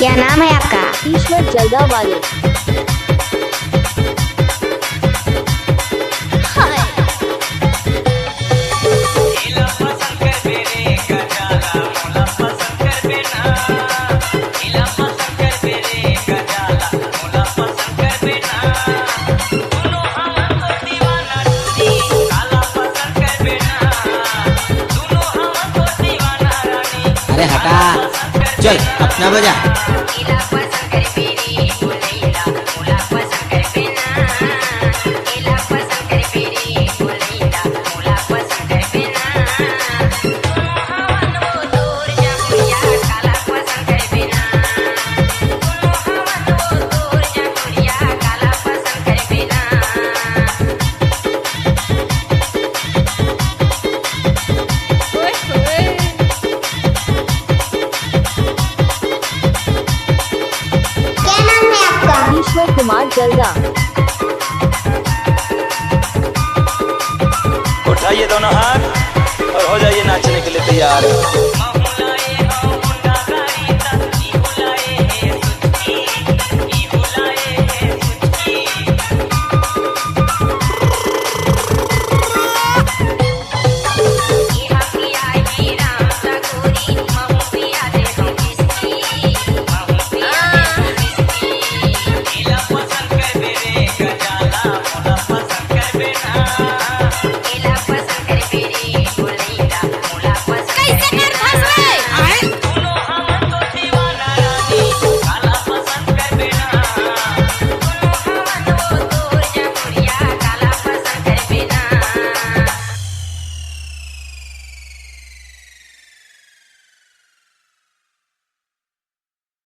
क्या नाम है आपका? ईश्वर जलदा वाले। अरे हटा, चल अपना बजा। ईश्वर कुमार जलदा। उठाइए दोनों हाथ और हो जाइए नाचने के लिए तैयार।